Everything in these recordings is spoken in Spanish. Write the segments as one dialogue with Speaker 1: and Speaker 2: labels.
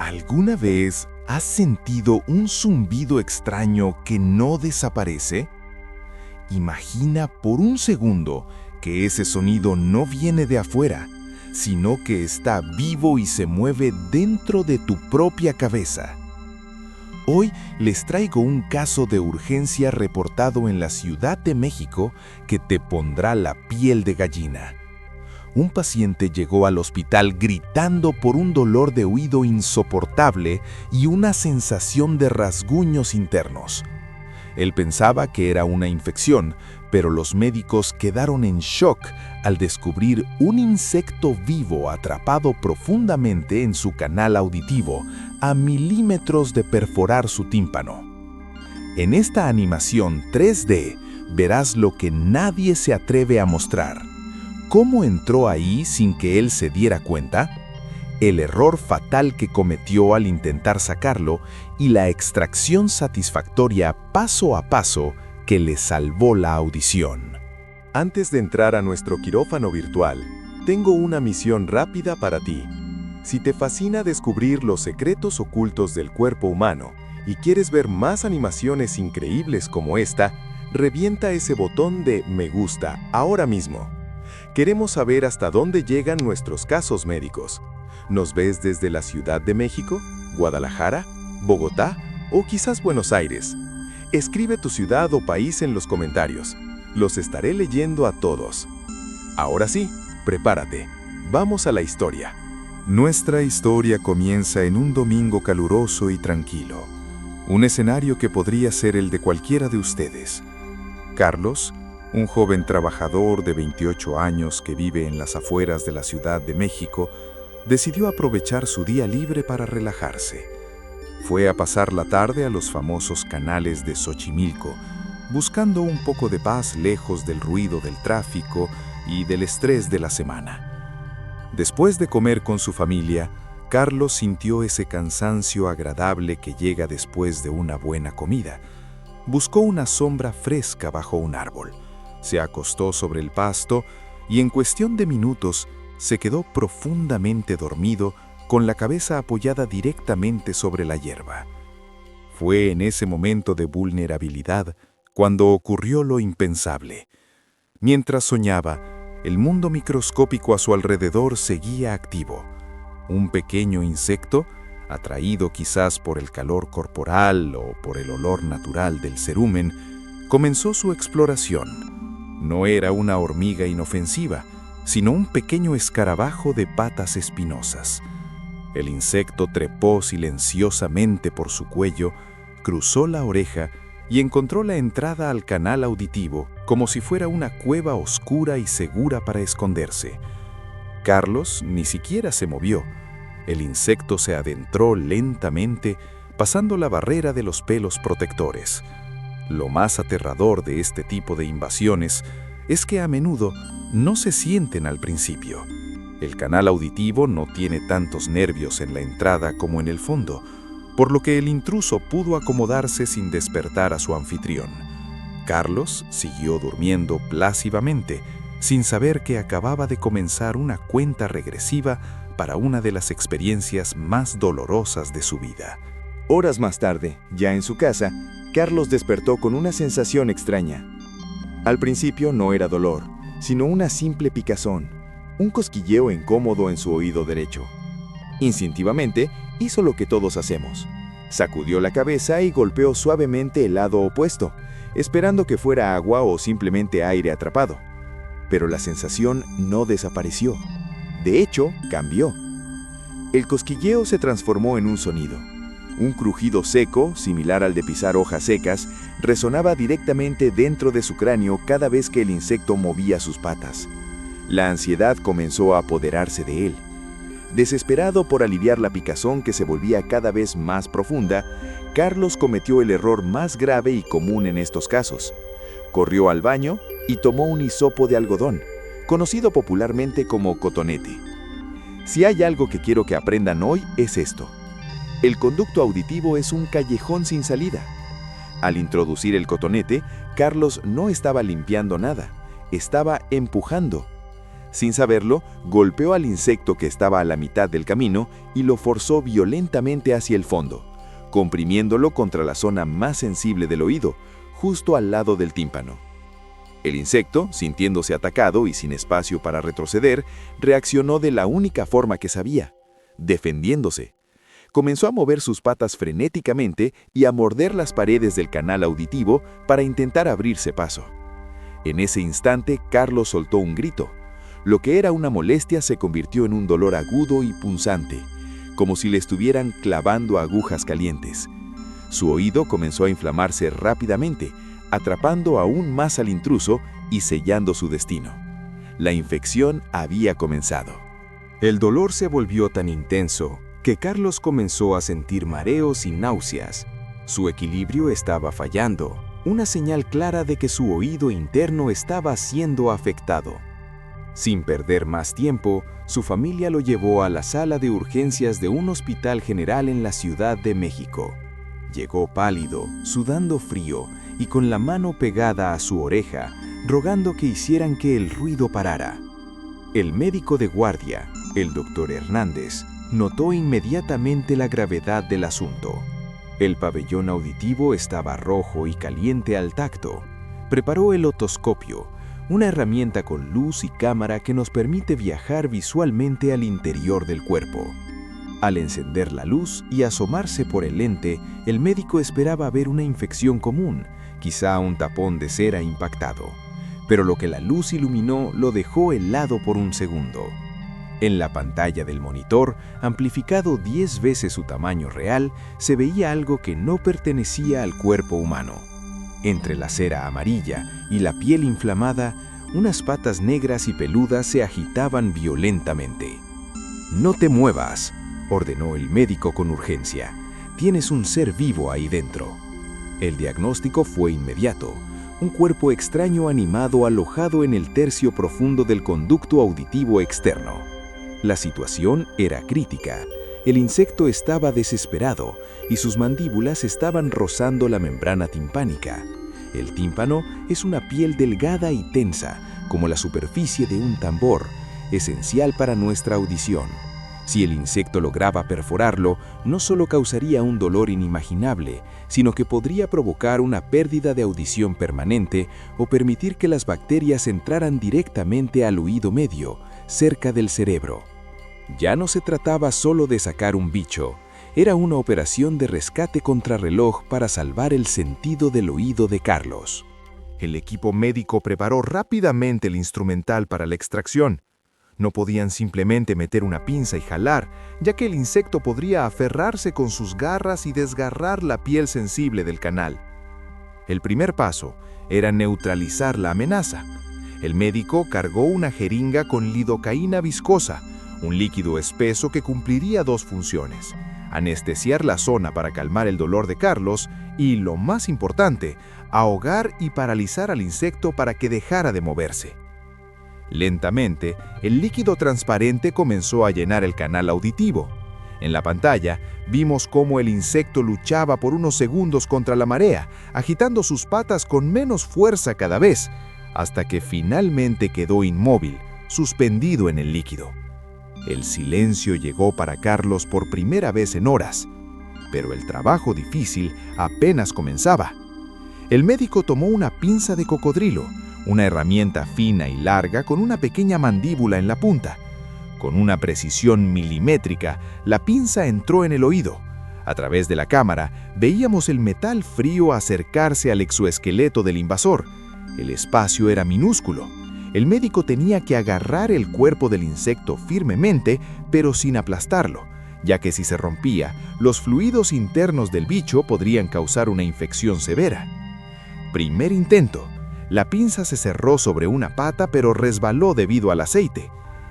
Speaker 1: ¿Alguna vez has sentido un zumbido extraño que no desaparece? Imagina por un segundo que ese sonido no viene de afuera, sino que está vivo y se mueve dentro de tu propia cabeza. Hoy les traigo un caso de urgencia reportado en la Ciudad de México que te pondrá la piel de gallina. Un paciente llegó al hospital gritando por un dolor de oído insoportable y una sensación de rasguños internos. Él pensaba que era una infección, pero los médicos quedaron en shock al descubrir un insecto vivo atrapado profundamente en su canal auditivo, a milímetros de perforar su tímpano. En esta animación 3D verás lo que nadie se atreve a mostrar. ¿Cómo entró ahí sin que él se diera cuenta? El error fatal que cometió al intentar sacarlo y la extracción satisfactoria paso a paso que le salvó la audición.
Speaker 2: Antes de entrar a nuestro quirófano virtual, tengo una misión rápida para ti. Si te fascina descubrir los secretos ocultos del cuerpo humano y quieres ver más animaciones increíbles como esta, revienta ese botón de me gusta ahora mismo. Queremos saber hasta dónde llegan nuestros casos médicos. ¿Nos ves desde la Ciudad de México, Guadalajara, Bogotá o quizás Buenos Aires? Escribe tu ciudad o país en los comentarios. Los estaré leyendo a todos. Ahora sí, prepárate. Vamos a la historia.
Speaker 3: Nuestra historia comienza en un domingo caluroso y tranquilo. Un escenario que podría ser el de cualquiera de ustedes. Carlos, un joven trabajador de 28 años que vive en las afueras de la Ciudad de México, decidió aprovechar su día libre para relajarse. Fue a pasar la tarde a los famosos canales de Xochimilco, buscando un poco de paz lejos del ruido del tráfico y del estrés de la semana. Después de comer con su familia, Carlos sintió ese cansancio agradable que llega después de una buena comida. Buscó una sombra fresca bajo un árbol, se acostó sobre el pasto y en cuestión de minutos se quedó profundamente dormido con la cabeza apoyada directamente sobre la hierba. Fue en ese momento de vulnerabilidad cuando ocurrió lo impensable. Mientras soñaba, el mundo microscópico a su alrededor seguía activo. Un pequeño insecto, atraído quizás por el calor corporal o por el olor natural del cerumen, comenzó su exploración. No era una hormiga inofensiva, sino un pequeño escarabajo de patas espinosas. El insecto trepó silenciosamente por su cuello, cruzó la oreja y encontró la entrada al canal auditivo como si fuera una cueva oscura y segura para esconderse. Carlos ni siquiera se movió. El insecto se adentró lentamente, pasando la barrera de los pelos protectores. Lo más aterrador de este tipo de invasiones es que a menudo no se sienten al principio. El canal auditivo no tiene tantos nervios en la entrada como en el fondo, por lo que el intruso pudo acomodarse sin despertar a su anfitrión. Carlos siguió durmiendo plácidamente, sin saber que acababa de comenzar una cuenta regresiva para una de las experiencias más dolorosas de su vida.
Speaker 2: Horas más tarde, ya en su casa, Carlos despertó con una sensación extraña. Al principio no era dolor, sino una simple picazón, un cosquilleo incómodo en su oído derecho. Instintivamente, hizo lo que todos hacemos. Sacudió la cabeza y golpeó suavemente el lado opuesto, esperando que fuera agua o simplemente aire atrapado. Pero la sensación no desapareció. De hecho, cambió. El cosquilleo se transformó en un sonido. Un crujido seco, similar al de pisar hojas secas, resonaba directamente dentro de su cráneo cada vez que el insecto movía sus patas. La ansiedad comenzó a apoderarse de él. Desesperado por aliviar la picazón que se volvía cada vez más profunda, Carlos cometió el error más grave y común en estos casos. Corrió al baño y tomó un hisopo de algodón, conocido popularmente como cotonete. Si hay algo que quiero que aprendan hoy es esto. El conducto auditivo es un callejón sin salida. Al introducir el cotonete, Carlos no estaba limpiando nada, estaba empujando. Sin saberlo, golpeó al insecto que estaba a la mitad del camino y lo forzó violentamente hacia el fondo, comprimiéndolo contra la zona más sensible del oído, justo al lado del tímpano. El insecto, sintiéndose atacado y sin espacio para retroceder, reaccionó de la única forma que sabía, defendiéndose. Comenzó a mover sus patas frenéticamente y a morder las paredes del canal auditivo para intentar abrirse paso. En ese instante, Carlos soltó un grito. Lo que era una molestia se convirtió en un dolor agudo y punzante, como si le estuvieran clavando agujas calientes. Su oído comenzó a inflamarse rápidamente, atrapando aún más al intruso y sellando su destino. La infección había comenzado.
Speaker 4: El dolor se volvió tan intenso que Carlos comenzó a sentir mareos y náuseas. Su equilibrio estaba fallando, una señal clara de que su oído interno estaba siendo afectado. Sin perder más tiempo, su familia lo llevó a la sala de urgencias de un hospital general en la Ciudad de México. Llegó pálido, sudando frío y con la mano pegada a su oreja, rogando que hicieran que el ruido parara. El médico de guardia, el doctor Hernández, notó inmediatamente la gravedad del asunto. El pabellón auditivo estaba rojo y caliente al tacto. Preparó el otoscopio, una herramienta con luz y cámara que nos permite viajar visualmente al interior del cuerpo. Al encender la luz y asomarse por el lente, el médico esperaba ver una infección común, quizá un tapón de cera impactado. Pero lo que la luz iluminó lo dejó helado por un segundo. En la pantalla del monitor, amplificado 10 veces su tamaño real, se veía algo que no pertenecía al cuerpo humano. Entre la cera amarilla y la piel inflamada, unas patas negras y peludas se agitaban violentamente. «No te muevas», ordenó el médico con urgencia. «Tienes un ser vivo ahí dentro». El diagnóstico fue inmediato. Un cuerpo extraño animado alojado en el tercio profundo del conducto auditivo externo. La situación era crítica. El insecto estaba desesperado y sus mandíbulas estaban rozando la membrana timpánica. El tímpano es una piel delgada y tensa, como la superficie de un tambor, esencial para nuestra audición. Si el insecto lograba perforarlo, no solo causaría un dolor inimaginable, sino que podría provocar una pérdida de audición permanente o permitir que las bacterias entraran directamente al oído medio, cerca del cerebro. Ya no se trataba solo de sacar un bicho, era una operación de rescate contrarreloj para salvar el sentido del oído de Carlos.
Speaker 1: El equipo médico preparó rápidamente el instrumental para la extracción. No podían simplemente meter una pinza y jalar, ya que el insecto podría aferrarse con sus garras y desgarrar la piel sensible del canal. El primer paso era neutralizar la amenaza. El médico cargó una jeringa con lidocaína viscosa, un líquido espeso que cumpliría dos funciones: anestesiar la zona para calmar el dolor de Carlos y, lo más importante, ahogar y paralizar al insecto para que dejara de moverse. Lentamente, el líquido transparente comenzó a llenar el canal auditivo. En la pantalla, vimos cómo el insecto luchaba por unos segundos contra la marea, agitando sus patas con menos fuerza cada vez, hasta que finalmente quedó inmóvil, suspendido en el líquido. El silencio llegó para Carlos por primera vez en horas, pero el trabajo difícil apenas comenzaba. El médico tomó una pinza de cocodrilo, una herramienta fina y larga con una pequeña mandíbula en la punta. Con una precisión milimétrica, la pinza entró en el oído. A través de la cámara, veíamos el metal frío acercarse al exoesqueleto del invasor. El espacio era minúsculo. El médico tenía que agarrar el cuerpo del insecto firmemente, pero sin aplastarlo, ya que si se rompía, los fluidos internos del bicho podrían causar una infección severa. Primer intento. La pinza se cerró sobre una pata, pero resbaló debido al aceite.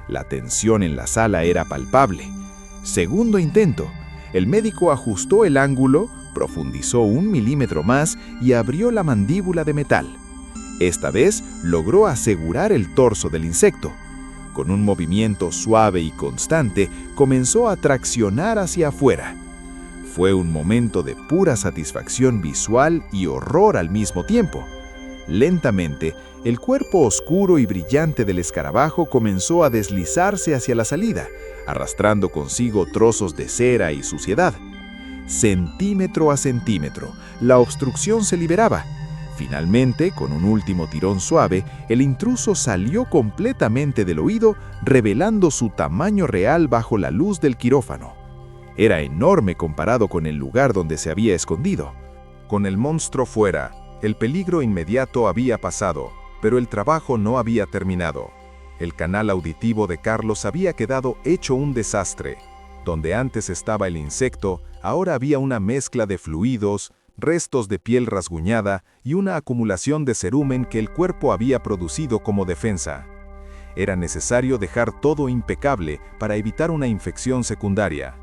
Speaker 1: La tensión en la sala era palpable. Segundo intento. El médico ajustó el ángulo, profundizó 1 milímetro más y abrió la mandíbula de metal. Esta vez logró asegurar el torso del insecto. Con un movimiento suave y constante, comenzó a traccionar hacia afuera. Fue un momento de pura satisfacción visual y horror al mismo tiempo. Lentamente, El cuerpo oscuro y brillante del escarabajo comenzó a deslizarse hacia la salida, arrastrando consigo trozos de cera y suciedad. Centímetro a centímetro, la obstrucción se liberaba. Finalmente, con un último tirón suave, el intruso salió completamente del oído, revelando su tamaño real bajo la luz del quirófano. Era enorme comparado con el lugar donde se había escondido. Con el monstruo fuera, el peligro inmediato había pasado, pero el trabajo no había terminado. El canal auditivo de Carlos había quedado hecho un desastre. Donde antes estaba el insecto, ahora había una mezcla de fluidos, restos de piel rasguñada y una acumulación de cerumen que el cuerpo había producido como defensa. Era necesario dejar todo impecable para evitar una infección secundaria.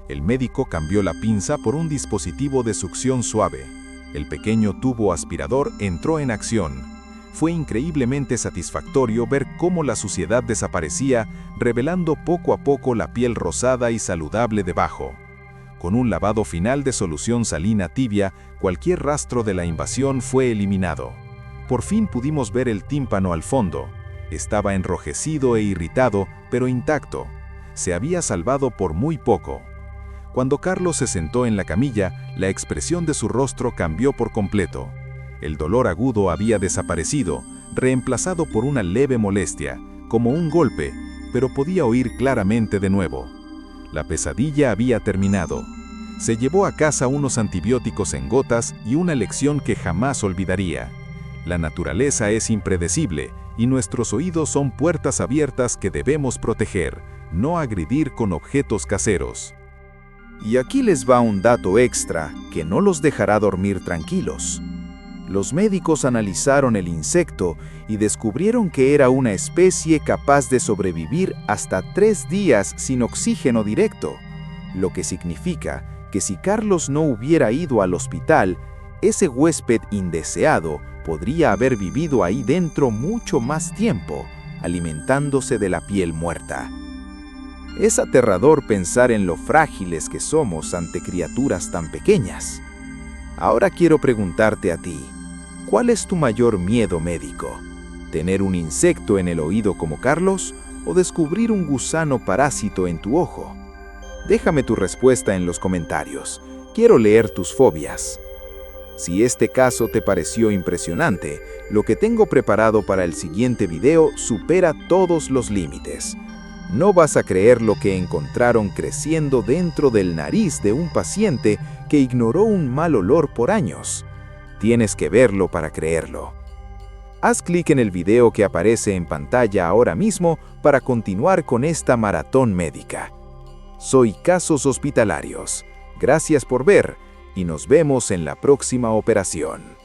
Speaker 1: El médico cambió la pinza por un dispositivo de succión suave. El pequeño tubo aspirador entró en acción. Fue increíblemente satisfactorio ver cómo la suciedad desaparecía, revelando poco a poco la piel rosada y saludable debajo. Con un lavado final de solución salina tibia, cualquier rastro de la invasión fue eliminado. Por fin pudimos ver el tímpano al fondo. Estaba enrojecido e irritado, pero intacto. Se había salvado por muy poco. Cuando Carlos se sentó en la camilla, la expresión de su rostro cambió por completo. El dolor agudo había desaparecido, reemplazado por una leve molestia, como un golpe, pero podía oír claramente de nuevo. La pesadilla había terminado. Se llevó a casa unos antibióticos en gotas y una lección que jamás olvidaría. La naturaleza es impredecible y nuestros oídos son puertas abiertas que debemos proteger, no agredir con objetos caseros.
Speaker 2: Y aquí les va un dato extra que no los dejará dormir tranquilos. Los médicos analizaron el insecto y descubrieron que era una especie capaz de sobrevivir hasta 3 días sin oxígeno directo, lo que significa que si Carlos no hubiera ido al hospital, ese huésped indeseado podría haber vivido ahí dentro mucho más tiempo, alimentándose de la piel muerta. Es aterrador pensar en lo frágiles que somos ante criaturas tan pequeñas. Ahora quiero preguntarte a ti, ¿cuál es tu mayor miedo médico? ¿Tener un insecto en el oído como Carlos o descubrir un gusano parásito en tu ojo? Déjame tu respuesta en los comentarios. Quiero leer tus fobias. Si este caso te pareció impresionante, lo que tengo preparado para el siguiente video supera todos los límites. No vas a creer lo que encontraron creciendo dentro del nariz de un paciente que ignoró un mal olor por años. Tienes que verlo para creerlo. Haz clic en el video que aparece en pantalla ahora mismo para continuar con esta maratón médica. Soy Casos Hospitalarios. Gracias por ver y nos vemos en la próxima operación.